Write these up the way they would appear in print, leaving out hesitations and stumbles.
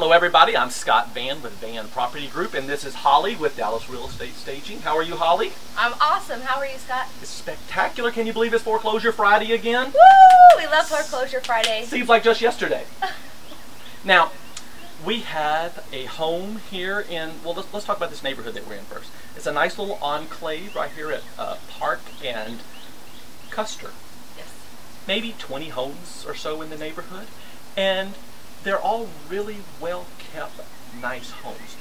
Hello everybody, I'm Scott Vann with Vann Property Group, and this is Holly with Dallas Real Estate Staging. How are you, Holly? I'm awesome. How are you, Scott? It's spectacular. Can you believe it's Foreclosure Friday again? Woo! We love Foreclosure Friday. Seems like just yesterday. Now, we have a home here in, well, let's talk about this neighborhood that we're in first. It's a nice little enclave right here at Park and Custer. Yes. Maybe 20 homes or so in the neighborhood, and they're all really well kept, nice homes.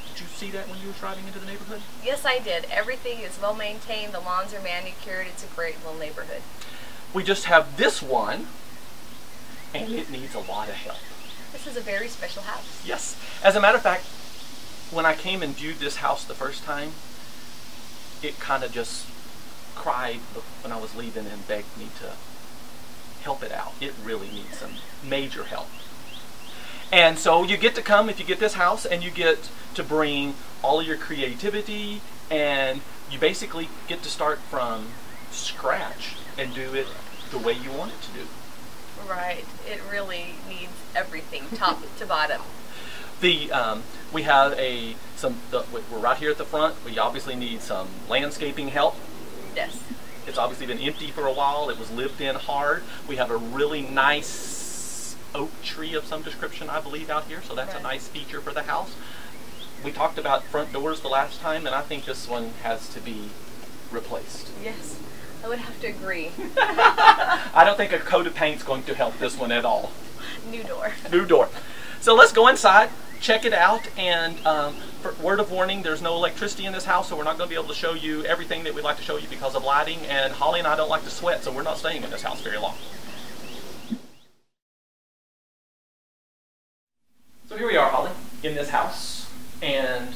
Did you see that when you were driving into the neighborhood? Yes, I did. Everything is well maintained. The lawns are manicured. It's a great little neighborhood. We just have this one, and it needs a lot of help. This is a very special house. Yes. As a matter of fact, when I came and viewed this house the first time, it kind of just cried when I was leaving and begged me to help it out. It really needs some major help. And so you get to come, if you get this house, and you get to bring all of your creativity, and you basically get to start from scratch and do it the way you want it to do. Right. It really needs everything, top to bottom. We have we're right here at the front. We obviously need some landscaping help. Yes. It's obviously been empty for a while. It was lived in hard. We have a really nice oak tree of some description, I believe, out here, so that's a nice feature for the house. We talked about front doors the last time, and I think this one has to be replaced. Yes, I would have to agree. I don't think a coat of paint's going to help this one at all. New door. New door. So let's go inside, check it out, and for word of warning, there's no electricity in this house, so we're not going to be able to show you everything that we'd like to show you because of lighting, and Holly and I don't like to sweat, so we're not staying in this house very long. So here we are, Holly, in this house, and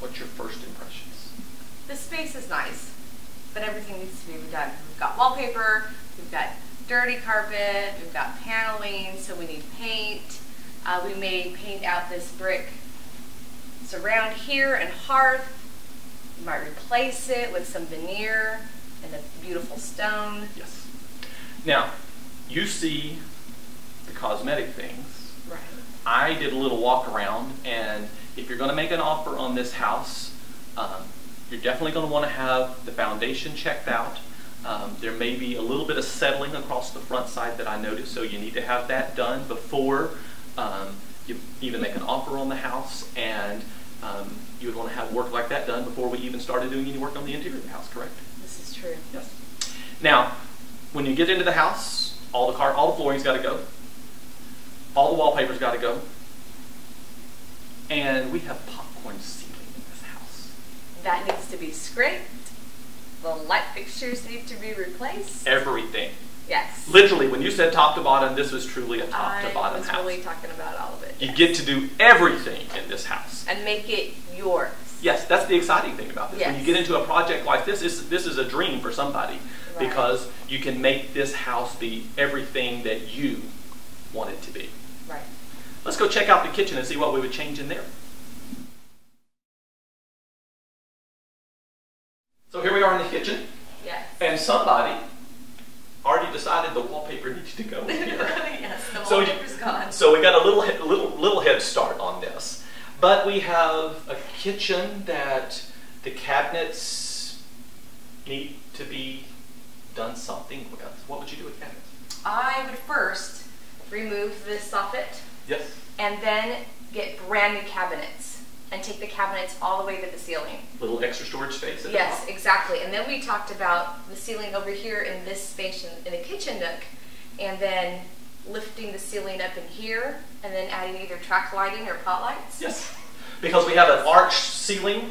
what's your first impressions? The space is nice, but everything needs to be redone. We've got wallpaper, we've got dirty carpet, we've got paneling, so we need paint. We may paint out this brick surround here and hearth. You might replace it with some veneer and a beautiful stone. Yes. Now, you see the cosmetic things. Right. I did a little walk around, and if you're going to make an offer on this house, you're definitely going to want to have the foundation checked out. There may be a little bit of settling across the front side that I noticed, so you need to have that done before you even make an offer on the house, and you would want to have work like that done before we even started doing any work on the interior of the house, correct? This is true. Yes. Now, when you get into the house, all the flooring's got to go. All the wallpaper's got to go. And we have popcorn ceiling in this house. That needs to be scraped. The light fixtures need to be replaced. Everything. Yes. Literally, when you said top to bottom, this was truly a top to bottom house. I was really talking about all of it. You get to do everything in this house. And make it yours. Yes, that's the exciting thing about this. Yes. When you get into a project like this is a dream for somebody, because you can make this house be everything that you want it to be. Right. Let's go check out the kitchen and see what we would change in there. So here we are in the kitchen. Yes. And somebody already decided the wallpaper needs to go in here. Yes, the wallpaper's gone. So we got a little head start on this. But we have a kitchen that the cabinets need to be done something with. What would you do with cabinets? I would first remove this soffit. Yes. And then get brand new cabinets and take the cabinets all the way to the ceiling. Little extra storage space. Yes, exactly. And then we talked about the ceiling over here in this space in the kitchen nook, and then lifting the ceiling up in here, and then adding either track lighting or pot lights. Yes, because we have an arch ceiling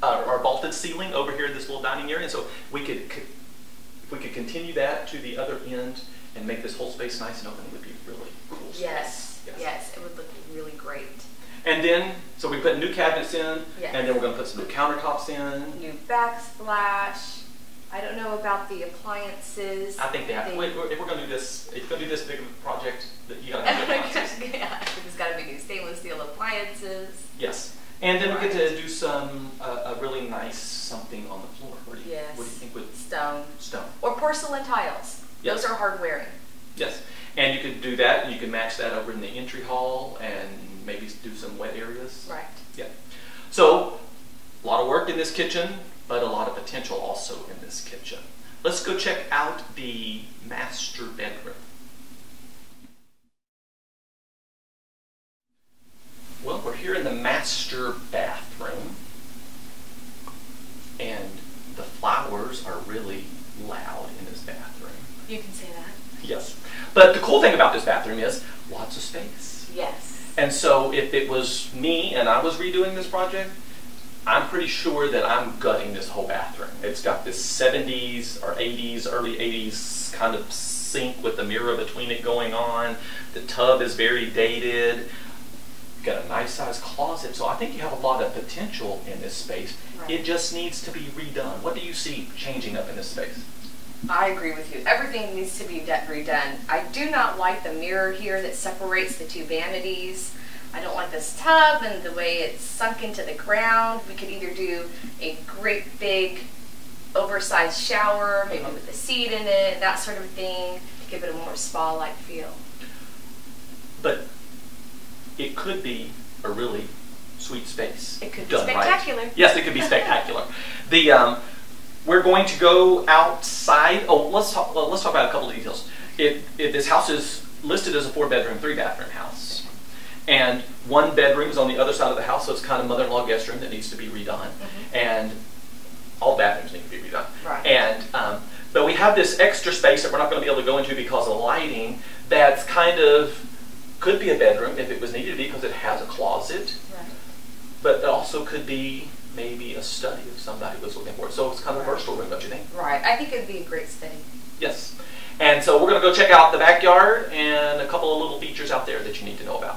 or vaulted ceiling over here in this little dining area, and so we could, if we could continue that to the other end and make this whole space nice and open, it would be really cool. Yes, yes, it would look really great. And then, so we put new cabinets in, yes. And then we're going to put some new countertops in. New backsplash. I don't know about the appliances. I think they have. If we're going to do this, if you're going to do this big of a project, you got to have new appliances. Yeah, there's got to be new stainless steel appliances. Yes, and then we get to do some a really nice something on the floor. What do you think with stone? Stone or porcelain tiles. Yes. Those are hard wearing. Yes, and you could do that that, and you can match that over in the entry hall and maybe do some wet areas. Right. Yeah. So, a lot of work in this kitchen, but a lot of potential also in this kitchen. Let's go check out the master bedroom. Well, we're here in the master bathroom, and the flowers are really loud in this bathroom. You can say that. Yes. But the cool thing about this bathroom is lots of space. Yes. And so if it was me and I was redoing this project, I'm pretty sure that I'm gutting this whole bathroom. It's got this 70s or 80s, early 80s kind of sink with the mirror between it going on. The tub is very dated. You've got a nice sized closet. So I think you have a lot of potential in this space. Right. It just needs to be redone. What do you see changing up in this space? I agree with you. Everything needs to be redone. I do not like the mirror here that separates the two vanities. I don't like this tub and the way it's sunk into the ground. We could either do a great big oversized shower, maybe with a seat in it, that sort of thing, to give it a more spa-like feel. But it could be a really sweet space. It could be spectacular. Right. Yes, it could be spectacular. We're going to go outside. Oh, let's talk about a couple of details. If this house is listed as a 4-bedroom, 3-bathroom house, and one bedroom is on the other side of the house, so it's kind of mother-in-law guest room that needs to be redone, and all bathrooms need to be redone. Right. And but we have this extra space that we're not going to be able to go into because of lighting. That's kind of could be a bedroom if it was needed to be because it has a closet. Right. But it also could be maybe a study if somebody was looking for it. So it's kind of a versatile room, don't you think? Right. I think it would be a great study. Yes. And so we're going to go check out the backyard and a couple of little features out there that you need to know about.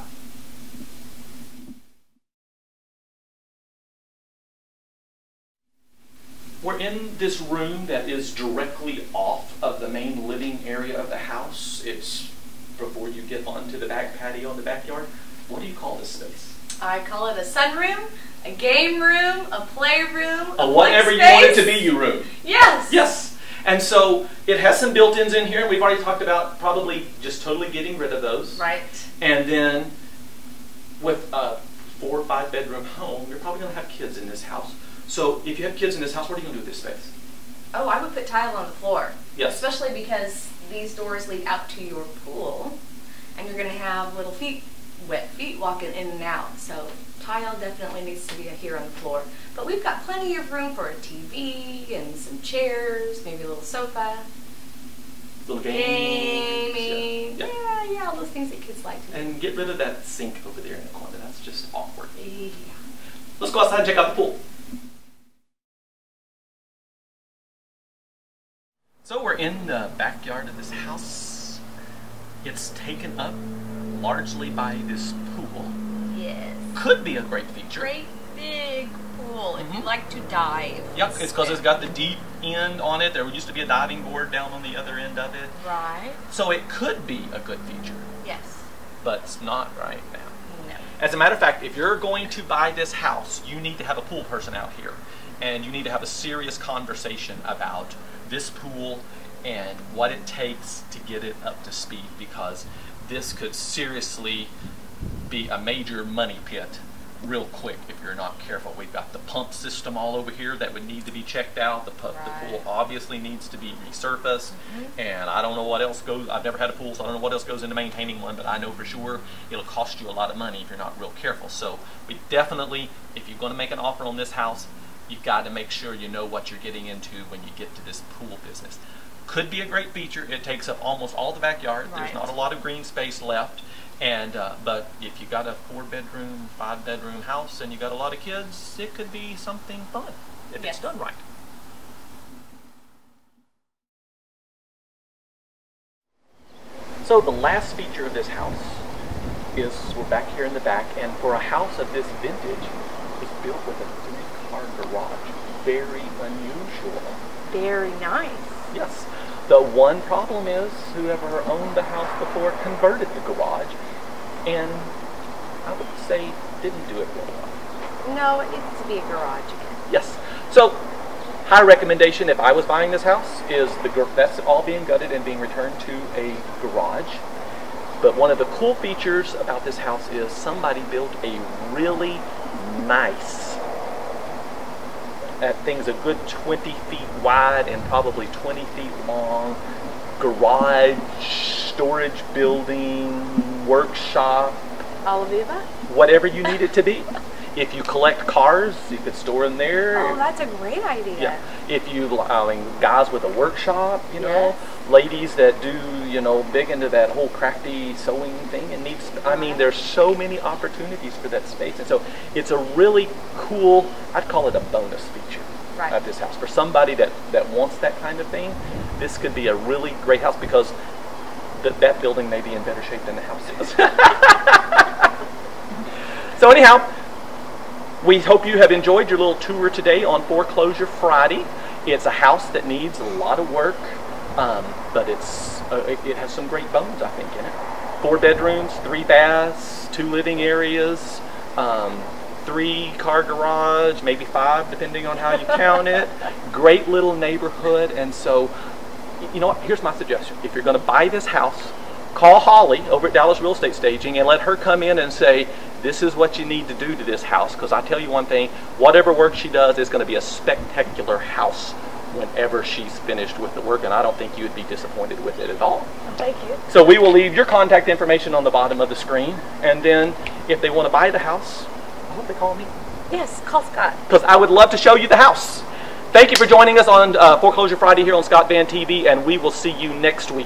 We're in this room that is directly off of the main living area of the house. It's before you get onto the back patio in the backyard. What do you call this space? I call it a sunroom, a game room, a playroom, a whatever you want it to be you room. Yes. Yes. And so it has some built-ins in here. We've already talked about probably just totally getting rid of those. Right. And then with a 4 or 5 bedroom home, you're probably going to have kids in this house. So if you have kids in this house, what are you going to do with this space? Oh, I would put tile on the floor. Yes. Especially because these doors lead out to your pool, and you're going to have little feet, wet feet walking in and out. So tile definitely needs to be here on the floor. But we've got plenty of room for a TV and some chairs, maybe a little sofa. Little gaming. Yeah, all those things that kids like to do. And get rid of that sink over there in the corner. That's just awkward. Yeah. Let's go outside and check out the pool. So we're in the backyard of this house. It's taken up largely by this pool. Yes. Could be a great feature. Great big pool if you like to dive. Yep, it's because it's got the deep end on it. There used to be a diving board down on the other end of it. Right. So it could be a good feature. Yes. But it's not right now. No. As a matter of fact, if you're going to buy this house, you need to have a pool person out here. And you need to have a serious conversation about this pool and what it takes to get it up to speed, because this could seriously be a major money pit real quick if you're not careful. We've got the pump system all over here that would need to be checked out. The pool obviously needs to be resurfaced, and I don't know what else goes. I've never had a pool, so I don't know what else goes into maintaining one, but I know for sure it'll cost you a lot of money if you're not real careful. So we definitely, if you're going to make an offer on this house, you've got to make sure you know what you're getting into when you get to this pool business. Could be a great feature. It takes up almost all the backyard. Right. There's not a lot of green space left. And but if you got a 4-bedroom, 5-bedroom house and you got a lot of kids, it could be something fun if it's done right. So the last feature of this house is we're back here in the back, and for a house of this vintage, it's built with a 3-car garage. Very unusual. Very nice. Yes. The one problem is whoever owned the house before converted the garage, and I would say didn't do it real well. No, it needs to be a garage again. Yes. So, high recommendation if I was buying this house is that's all being gutted and being returned to a garage. But one of the cool features about this house is somebody built a really nice, that thing's a good 20 feet wide and probably 20 feet long, garage, storage building, workshop. All of the above? Whatever you need it to be. If you collect cars, you could store them there. Oh, that's a great idea. Yeah. If you, guys with a workshop, you know, Yes. ladies that do, big into that whole crafty sewing thing and needs, there's so many opportunities for that space. And so it's a really cool, I'd call it a bonus feature of this house. For somebody that wants that kind of thing, this could be a really great house because that building may be in better shape than the house is. So anyhow, we hope you have enjoyed your little tour today on Foreclosure Friday. It's a house that needs a lot of work, but it has some great bones, I think, in it. 4 bedrooms, 3 baths, 2 living areas, 3-car garage, maybe 5, depending on how you count it. Great little neighborhood, and so, you know what? Here's my suggestion. If you're going to buy this house, call Holly over at Dallas Real Estate Staging and let her come in and say, this is what you need to do to this house, because I tell you one thing, whatever work she does is going to be a spectacular house whenever she's finished with the work, and I don't think you would be disappointed with it at all. Thank you. So we will leave your contact information on the bottom of the screen, and then if they want to buy the house, I hope they call me. Yes, call Scott. Because I would love to show you the house. Thank you for joining us on Foreclosure Friday here on Scott Vann TV, and we will see you next week.